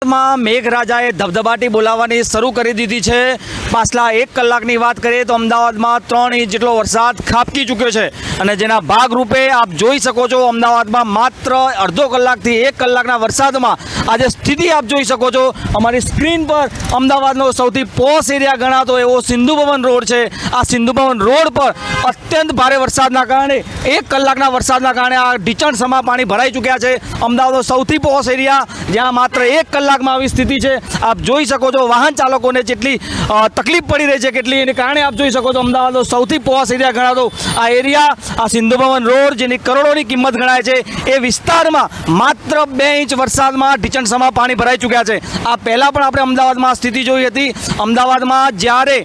માં મેઘરાજાએ ધબધબાટી બોલાવવાની શરૂ કરી દીધી છે। પાછલા 1 કલાકની વાત કરીએ તો અમદાવાદમાં 3 ઇંચ જેટલો વરસાદ ખાબકી ચૂક્યો છે અને જેના ભાગરૂપે આપ જોઈ શકો છો અમદાવાદમાં માત્ર અડધો કલાકથી 1 કલાકના વરસાદમાં આજે સ્થિતિ આપ જોઈ શકો છો। અમારી સ્ક્રીન પર અમદાવાદનો સૌથી પોશ એરિયા ગણાતો એવો સિંધુ ભવન રોડ છે। આ સિંધુ ભવન રોડ પર અત્યંત ભારે વરસાદના કારણે 1 કલાકના વરસાદના કારણે આ ઢીચણસમાં પાણી ભરાઈ ચૂક્યા છે। અમદાવાદનો સૌથી પોશ એરિયા જ્યાં માત્ર 1 કલાકમાં આવી સ્થિતિ છે। આપ જોઈ શકો છો વાહન ચાલકોને જેટલી તકલીફ પડી રહી છે કેટલી એને કારણે આપ જોઈ શકો છો અમદાવાદનો સૌથી પોશ એરિયા ગણાતો આ એરિયા આ સિંધુ ભવન રોડ જેની કરોડોની કિંમત ગણાય છે એ વિસ્તારમાં માત્ર 2 ઇંચ વરસાદમાં ઢીચણસમાં પાણી ભરાઈ ચૂક્યા છે। આ પહેલાં પણ આપણે અમદાવાદમાં સ્થિતિ જોઈ હતી। અમદાવાદમાં જ્યારે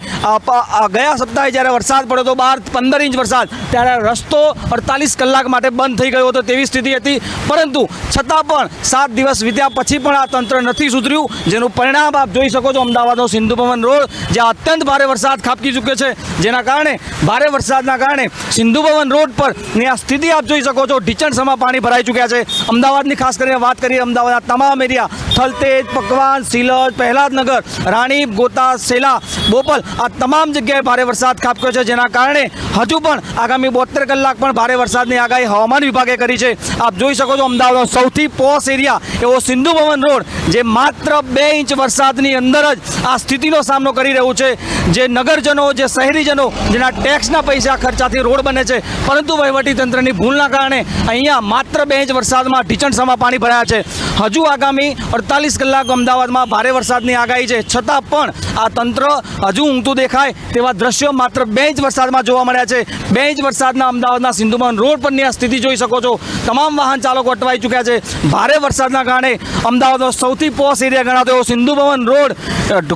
ગયા સપ્તાહે જ્યારે વરસાદ પડ્યો હતો 12-15 ઇંચ વરસાદ ત્યારે રસ્તો 48 કલાક માટે બંધ થઈ ગયો હતો તેવી સ્થિતિ હતી। પરંતુ છતાં પણ 7 દિવસ વીત્યા પછી પણ આ તંત્ર નથી સુધર્યું જેનું પરિણામ આપ જોઈ શકો છો અમદાવાદનો સિંધુ ભવન રોડ જ્યાં અત્યંત ભારે વરસાદ ખાબકી ચૂક્યો છે જેના કારણે ભારે વરસાદના કારણે સિંધુ ભવન રોડ પર ની આ સ્થિતિ આપ જોઈ શકો છો ઢીચણસમાં પાણી ભરાઈ ચૂક્યા છે। અમદાવાદની ખાસ કરીને વાત કરીએ અમદાવાદના તમામ એરિયા થલતેજ પકવાન સિલજ પહેલાદનગર રાણીપ ગોતા સેલા બોપલ આ તમામ જગ્યાએ ભારે વરસાદ ખાબક્યો છે જેના કારણે હજુ પણ આગામી 72 કલાક પણ ભારે વરસાદની આગાહી હવામાન વિભાગે કરી છે। આપ જોઈ શકો છો અમદાવાદનો સૌથી પોશ એરિયા એવો સિંધુ ભવન રોડ જે માત્ર 2 ઇંચ વરસાદની અંદર જ આ સ્થિતિનો સામનો કરી રહ્યું છે। જે નગરજનો જે શહેરીજનો જેના ટેક્સના પૈસા ખર્ચાથી રોડ બને છે પરંતુ વહીવટીતંત્રની ભૂલના કારણે અહીંયા માત્ર 2 ઇંચ વરસાદમાં ઢીચણસમાં પાણી ભરાયા છે। હજુ આગામી 48 કલાક અમદાવાદમાં ભારે વરસાદની આગાહી છે છતાં પણ આ તંત્ર હજુ ઊંઘતું દેખાય તેવા દ્રશ્યો માત્ર 2 ઇંચ વરસાદમાં જોવા મળ્યા છે। 2 ઇંચ વરસાદના અમદાવાદના સિંધુ ભવન રોડ પરની આ સ્થિતિ જોઈ શકો છો। તમામ વાહન ચાલકો અટવાઈ ચૂક્યા છે। ભારે વરસાદના કારણે અમદાવાદનો સૌથી પોશ એરિયા ગણાતો એવો સિંધુ ભવન રોડ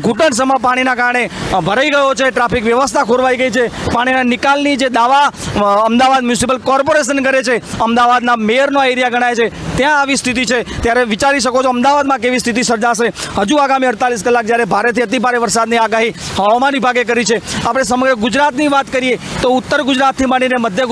ઘૂંટણસમાં પાણીના કારણે ભરાઈ ગયો છે। ટ્રાફિક વ્યવસ્થા ખોરવાઈ ગઈ છે। પાણીના નિકાલની જે દાવા અમદાવાદ મ્યુનિસિપલ કોર્પોરેશન કરે છે અમદાવાદના મેયરનો એરિયા ગણાય છે ત્યાં આવી સ્થિતિ છે ત્યારે વિચારી શકો છો અમદાવાદમાં કેવી સ્થિતિ સર્જાશે। હજુ આગામી 48 કલાક જ્યારે ભારેથી અતિ ભારે વરસાદની આગાહી હવામાન વિભાગે કરી છે। આપણે સમગ્ર ગુજરાતની વાત કરીએ તો ઉત્તર ગુજરાતથી માંડીને મધ્ય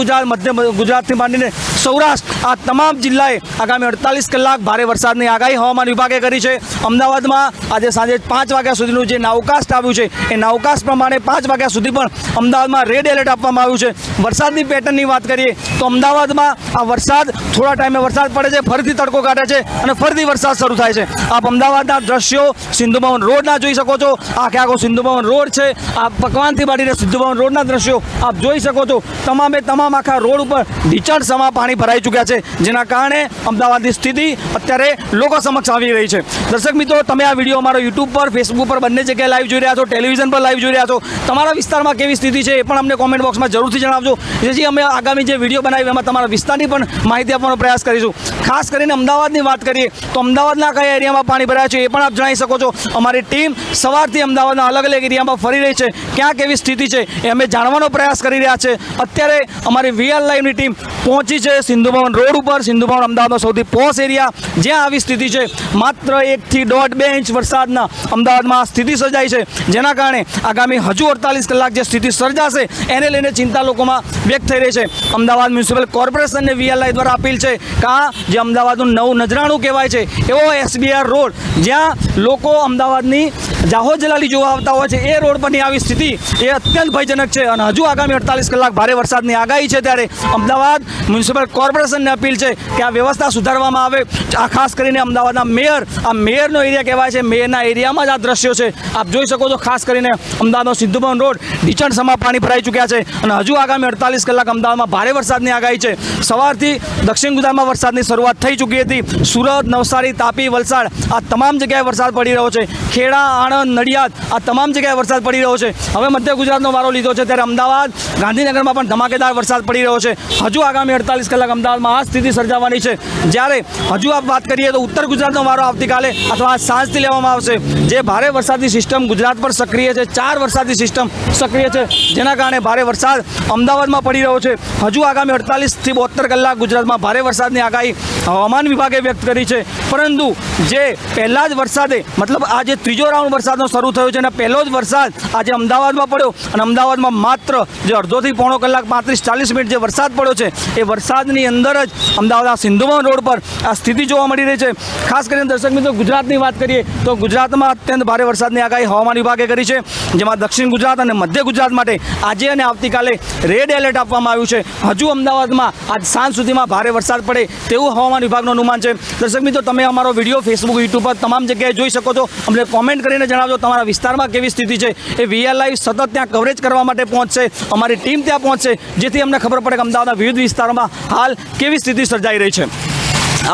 ગુજરાતથી માંડીને સૌરાષ્ટ્ર આ તમામ જિલ્લાએ આગામી 48 કલાક ભારે વરસાદની આગાહી હવામાન વિભાગે કરી છે। અમદાવાદમાં આજે સાંજે 5 વાગ્યા સુધીનું જે નાવકાસ્ટ આવ્યું છે એ નાવકાસ્ટ પ્રમાણે 5 વાગ્યા સુધી પણ અમદાવાદમાં રેડ એલર્ટ આપવામાં આવ્યું છે। વરસાદની પેટર્નની વાત કરીએ તો અમદાવાદમાં આ વરસાદ થોડા ટાઈમે વરસાદ પડે છે ફરીથી તડકો કાઢે છે અને ફરીથી વરસાદ શરૂ થાય છે। આપ અમદાવાદના દ્રશ્યો સિંધુ ભવન રોડના જોઈ શકો છો। આખો સિંધુ ભવન રોડ છે આ પકવાનથી માંડીને સિંધુ ભવન રોડના દ્રશ્યો આપ જોઈ શકો છો। તમામે તમામ આખા રોડ ઉપર ઢીચણસમાં પાણી ભરાઈ ચૂક્યા છે જેના કારણે અમદાવાદની સ્થિતિ અત્યારે લોકો સમક્ષ આવી રહી છે। દર્શક મિત્રો તમે આ વિડીયો અમારો યુટ્યુબ પર ફેસબુક પર બંને જગ્યાએ લાઈવ જોઈ રહ્યા છો ટેલિવિઝન પર લાઈવ જોઈ રહ્યા છો। તમારા વિસ્તારમાં કેવી સ્થિતિ છે એ પણ અમને કોમેન્ટ બોક્સમાં જરૂરથી જણાવજો જેથી અમે આગામી જે વિડીયો બનાવી એમાં તમારા વિસ્તારની પણ માહિતી આપવાનો પ્રયાસ કરીશું। ખાસ કરીને અમદાવાદની વાત કરીએ તો અમદાવાદના કયા એરિયામાં પાણી ભરાયા છે એ પણ આપ જણાવી શકો છો। અમારી ટીમ સવારથી અમદાવાદના અલગ અલગ એરિયામાં ફરી રહી છે ક્યાં કેવી સ્થિતિ છે એ અમે જાણવાનો પ્રયાસ કરી રહ્યા છે। અત્યારે અમારી વીઆર લાઈવની ટીમ પહોંચી છે સિંધુ ભવન રોડ ઉપર સિંધુ ભવન અમદાવાદનો સૌથી પોશ એરિયા જ્યાં આવી સ્થિતિ છે માત્ર 1 થી 1.5-2 ઇંચ વરસાદના અમદાવાદમાં આ સ્થિતિ સર્જાઈ છે જેના કારણે આગામી હજુ 48 કલાક જે સ્થિતિ સર્જાશે એને લઈને ચિંતા લોકોમાં વ્યક્ત થઈ રહી છે। અમદાવાદ મ્યુનિસિપલ કોર્પોરેશનને વીઆર લાઈવ દ્વારા અપીલ છે કે આ જે અમદાવાદનું નવું નજરાણું કહેવાય છે એવો એસબીઆર રોડ જ્યાં લોકો અમદાવાદની જાહો જલાલી જોવા આવતા હોય છે એ રોડ પરની આવી સ્થિતિ એ અત્યંત ભયજનક છે અને હજુ આગામી 48 કલાક ભારે વરસાદની આગાહી છે ત્યારે અમદાવાદ મ્યુનિસિપલ કોર્પોરેશનને અપીલ છે કે આ વ્યવસ્થા સુધારવામાં આવે। આ ખાસ કરીને અમદાવાદના મેયર આ મેયરનો એરિયા કહેવાય છે મેયરના એરિયામાં જ આ દ્રશ્યો છે આપ જોઈ શકો છો। ખાસ કરીને અમદાવાદનો સિંધુ ભવન રોડ ઢીચણસમાં પાણી ભરાઈ ચૂક્યા છે અને હજુ આગામી 48 કલાક અમદાવાદમાં ભારે વરસાદની આગાહી છે। સવારથી દક્ષિણ ગુજરાતમાં વરસાદની શરૂઆત થઈ ચૂકી હતી। સુરત નવસારી તાપી વલસાડ આ તમામ જગ્યાએ વરસાદ પડી રહ્યો છે। ખેડા આણંદ નડિયાદ આ તમામ જગ્યાએ વરસાદ પડી રહ્યો છે। હવે મધ્ય ગુજરાતનો વારો લીધો છે ત્યારે અમદાવાદ ગાંધીનગરમાં પણ ધમાકેદાર વરસાદ પડી રહ્યો છે। હજુ આગામી 48 કલાક અમદાવાદમાં આ સ્થિતિ સર્જાવાની છે જ્યારે હજુ આપ વાત કરીએ તો ઉત્તર ગુજરાતનો વારો આવતીકાલે અથવા આજ સાંજથી લેવામાં આવશે। જે ભારે વરસાદની સિસ્ટમ ગુજરાત પર સક્રિય છે 4 વરસાદની સિસ્ટમ સક્રિય છે જેના કારણે ભારે વરસાદ અમદાવાદમાં પડી રહ્યો છે। હજુ આગામી 48 થી 72 કલાક ગુજરાતમાં ભારે વરસાદની આગાહી હવામાન વિભાગે વ્યક્ત કરી છે પરંતુ જે પહેલા જ વરસાદે મતલબ આ જે ત્રીજો રાઉન્ડ વરસાદ વરસાદનો શરૂ થયો છે અને પહેલો જ વરસાદ આજે અમદાવાદમાં પડ્યો અને અમદાવાદમાં માત્ર જે અડધોથી પોણો કલાક 35-40 મિનિટ જે વરસાદ પડ્યો છે એ વરસાદની અંદર જ અમદાવાદ સિંધુભવન રોડ પર આ સ્થિતિ જોવા મળી રહી છે. ખાસ કરીને દર્શક મિત્રો ગુજરાતની વાત કરીએ તો ગુજરાતમાં અત્યંત ભારે વરસાદની આગાહી હવામાન વિભાગે કરી છે, જેમાં દક્ષિણ ગુજરાત અને મધ્ય ગુજરાત માટે આજે અને આવતીકાલે રેડ એલર્ટ આપવામાં આવ્યું છે. હજુ અમદાવાદમાં આજ સાંજ સુધીમાં ભારે વરસાદ પડે તેવું હવામાન વિભાગનું અનુમાન છે. દર્શક મિત્રો, તમે અમારો વિડીયો ફેસબુક, યુટ્યુબ પર તમામ જગ્યાએ જોઈ શકો છો. અમને કોમેન્ટ કરીને જણાવજો તમારા વિસ્તારમાં કેવી સ્થિતિ છે. એ વીઆર લાઈવ સતત ત્યાં કવરેજ કરવા માટે પહોંચશે, અમારી ટીમ ત્યાં પહોંચશે, જેથી અમને ખબર પડે કે અમદાવાદના વિવિધ વિસ્તારોમાં હાલ કેવી સ્થિતિ સર્જાઈ રહી છે.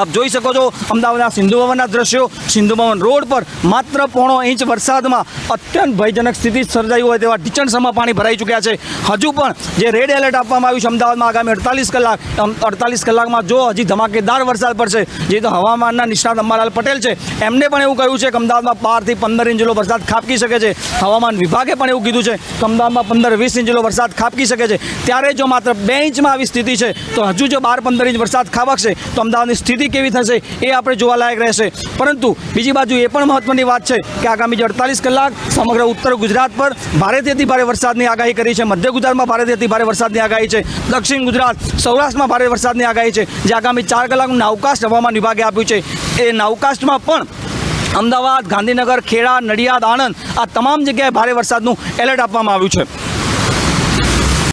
આપ જોઈ શકો છો અમદાવાદના સિંધુભવનના દ્રશ્યો. સિંધુભવન રોડ પર માત્ર પોણો ઇંચ વરસાદમાં અત્યંત ભયજનક સ્થિતિ સર્જાઈ હોય તેવા ઢીચણસમાં પાણી ભરાઈ ચૂક્યા છે. હજુ પણ જે રેડ એલર્ટ આપવામાં આવ્યું છે અમદાવાદમાં આગામી 48 કલાકમાં જો હજી ધમાકેદાર વરસાદ પડશે, જે તો હવામાનના નિષ્ણાત અંબાલાલ પટેલ છે એમને પણ એવું કહ્યું છે કે અમદાવાદમાં 12 થી 15 ઇંચ જેટલો વરસાદ ખાબકી શકે છે. હવામાન વિભાગે પણ એવું કીધું છે કે અમદાવાદમાં 15-20 ઇંચ જેટલો વરસાદ ખાબકી શકે છે. ત્યારે જો માત્ર 2 ઇંચમાં આવી સ્થિતિ છે તો હજુ જો 12-15 ઇંચ વરસાદ ખાબકશે તો અમદાવાદની સ્થિતિ કેવી થશે એ આપણે જોવાલાયક રહેશે. પરંતુ બીજી બાજુ એ પણ મહત્વની વાત છે કે આગામી 48 કલાક સમગ્ર ઉત્તર ગુજરાત પર ભારેથી અતિ ભારે વરસાદની આગાહી કરી છે. મધ્ય ગુજરાતમાં ભારેથી અતિ ભારે વરસાદની આગાહી છે. દક્ષિણ ગુજરાત, સૌરાષ્ટ્રમાં ભારે વરસાદની આગાહી છે, જે આગામી 4 કલાકનું નાવકાસ્ટ હવામાન વિભાગે આપ્યું છે. એ નાવકાસ્ટમાં પણ અમદાવાદ, ગાંધીનગર, ખેડા, નડિયાદ, આણંદ આ તમામ જગ્યાએ ભારે વરસાદનું એલર્ટ આપવામાં આવ્યું છે.